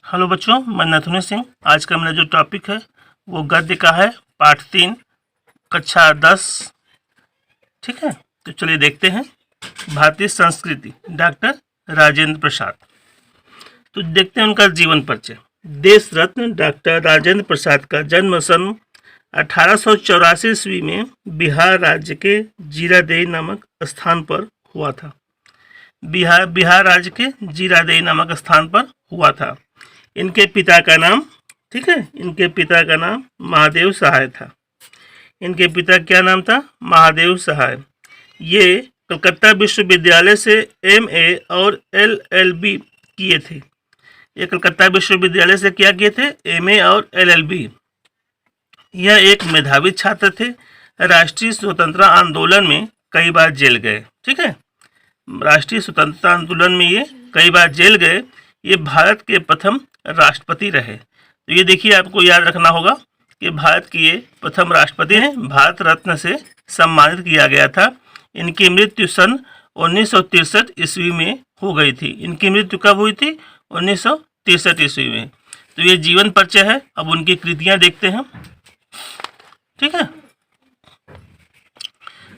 Hello बच्चों, मैं नथुनी सिंह। आज का मेरा जो टॉपिक है वो गद्य का है, पाठ 3, कक्षा 10। ठीक है, तो चलिए देखते हैं। भारतीय संस्कृति, डॉक्टर राजेंद्र प्रसाद। तो देखते हैं उनका जीवन परिचय। देश रत्न डॉक्टर राजेंद्र प्रसाद का जन्म सन 1884 ईस्वी में बिहार राज्य के जीरादेई नामक स्थान पर हुआ था। बिहार राज्य के जीरादेई नामक स्थान पर हुआ था। इनके पिता का नाम, ठीक है, इनके पिता का नाम महादेव सहाय था। इनके पिता क्या नाम था? महादेव सहाय। ये कलकत्ता विश्वविद्यालय से MA और LLB किए थे। ये कलकत्ता विश्वविद्यालय से क्या किए थे? MA और LLB। यह एक मेधावी छात्र थे। राष्ट्रीय स्वतंत्रता आंदोलन में कई बार जेल गए। ठीक है, राष्ट्रीय स्वतंत्रता आंदोलन में ये कई बार जेल गए। ये भारत के प्रथम राष्ट्रपति रहे। तो ये देखिए, आपको याद रखना होगा कि भारत के ये प्रथम राष्ट्रपति हैं। भारत रत्न से सम्मानित किया गया था। इनकी मृत्यु सन 1963 ईस्वी में हो गई थी। इनकी मृत्यु कब हुई थी? 1963 ईस्वी में। तो ये जीवन परिचय है। अब उनकी कृतियां देखते हैं। ठीक है,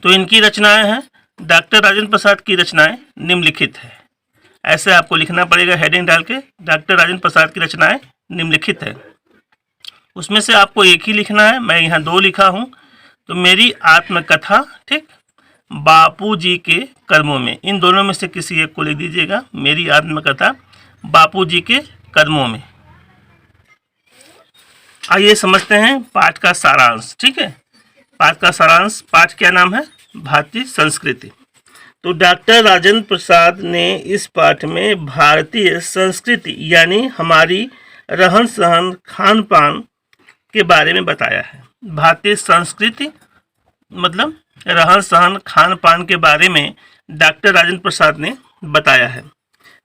तो इनकी रचनाएं हैं। डॉक्टर राजेंद्र प्रसाद की रचनाएं निम्नलिखित है। ऐसे आपको लिखना पड़ेगा हेडिंग डाल के, डॉक्टर राजेंद्र प्रसाद की रचनाएं निम्नलिखित है। उसमें से आपको एक ही लिखना है। मैं यहाँ 2 लिखा हूँ। तो मेरी आत्मकथा, ठीक, बापूजी के कर्मों में, इन दोनों में से किसी एक को लिख दीजिएगा। मेरी आत्मकथा बापूजी के कर्मों में। आइए समझते हैं पाठ का सारांश। ठीक है, पाठ का सारांश। पाठ क्या नाम है? भारतीय संस्कृति। तो डॉक्टर राजेंद्र प्रसाद ने इस पाठ में भारतीय संस्कृति यानी हमारी रहन सहन खान पान के बारे में बताया है। भारतीय संस्कृति मतलब रहन सहन खान पान के बारे में डॉक्टर राजेंद्र प्रसाद ने बताया है।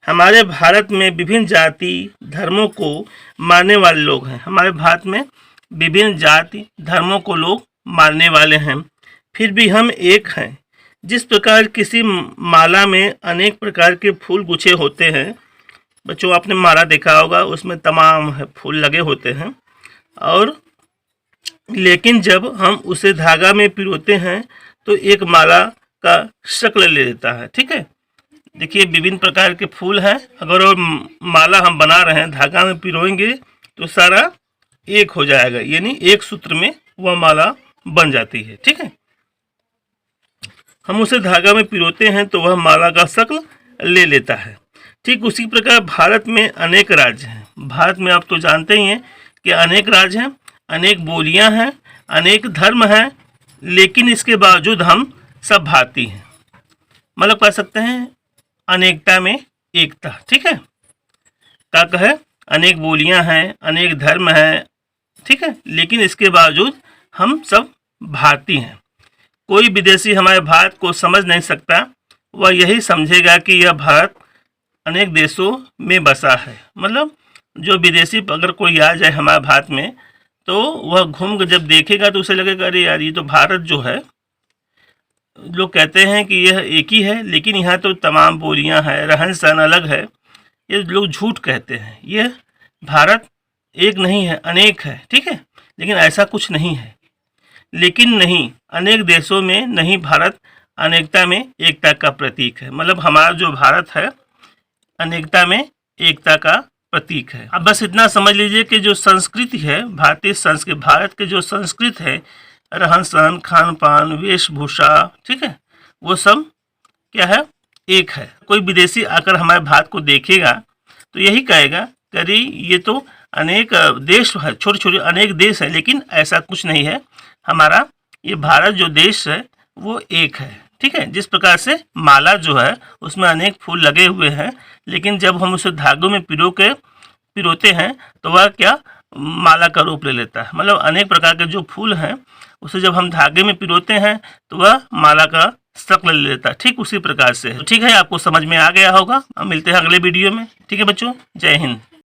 हमारे भारत में विभिन्न जाति धर्मों को मानने वाले लोग हैं। हमारे भारत में विभिन्न जाति धर्मों को लोग मानने वाले हैं, फिर भी हम एक हैं। जिस प्रकार किसी माला में अनेक प्रकार के फूल गुच्छे होते हैं, बच्चों आपने माला देखा होगा, उसमें तमाम फूल लगे होते हैं, और लेकिन जब हम उसे धागा में पिरोते हैं तो एक माला का शक्ल ले लेता है। ठीक है, देखिए विभिन्न प्रकार के फूल हैं। अगर वो माला हम बना रहे हैं, धागा में पिरोएंगे तो सारा एक हो जाएगा, यानी एक सूत्र में वह माला बन जाती है। ठीक है, हम उसे धागा में पिरोते हैं तो वह माला का शक्ल ले लेता है। ठीक उसी प्रकार भारत में अनेक राज्य हैं। भारत में आप तो जानते ही हैं कि अनेक राज्य हैं, अनेक बोलियां हैं, अनेक धर्म हैं, लेकिन इसके बावजूद हम सब भारतीय हैं। मतलब कह सकते हैं अनेकता में एकता। ठीक है, क्या कहे? अनेक बोलियां हैं, अनेक धर्म हैं, ठीक है, लेकिन इसके बावजूद हम सब भारतीय हैं। कोई विदेशी हमारे भारत को समझ नहीं सकता। वह यही समझेगा कि यह भारत अनेक देशों में बसा है। मतलब जो विदेशी अगर कोई आ जाए हमारे भारत में, तो वह घूम कर जब देखेगा तो उसे लगेगा अरे यार, ये तो भारत जो है, लोग कहते हैं कि यह एक ही है, लेकिन यहाँ तो तमाम बोलियाँ हैं, रहन सहन अलग है। ये लोग झूठ कहते हैं। यह भारत एक नहीं है, अनेक है। ठीक है, लेकिन ऐसा कुछ नहीं है। लेकिन नहीं, अनेक देशों में नहीं, भारत अनेकता में एकता का प्रतीक है। मतलब हमारा जो भारत है अनेकता में एकता का प्रतीक है। अब बस इतना समझ लीजिए कि जो संस्कृति है, भारतीय संस्कृति, भारत के जो संस्कृति है, रहन सहन खान पान वेशभूषा, ठीक है, वो सब क्या है? एक है। कोई विदेशी आकर हमारे भारत को देखेगा तो यही कहेगा कि अरे ये तो अनेक देश है, छोटे छोटे अनेक देश है, लेकिन ऐसा कुछ नहीं है। हमारा ये भारत जो देश है वो एक है। ठीक है, जिस प्रकार से माला जो है उसमें अनेक फूल लगे हुए हैं, लेकिन जब हम उसे धागों में पिरोते हैं तो वह क्या? माला का रूप ले लेता है। मतलब अनेक प्रकार के जो फूल हैं उसे जब हम धागे में पिरोते हैं तो वह माला का शक्ल ले लेता है। ठीक उसी प्रकार से। ठीक है, आपको समझ में आ गया होगा। अब मिलते हैं अगले वीडियो में। ठीक है बच्चों, जय हिंद।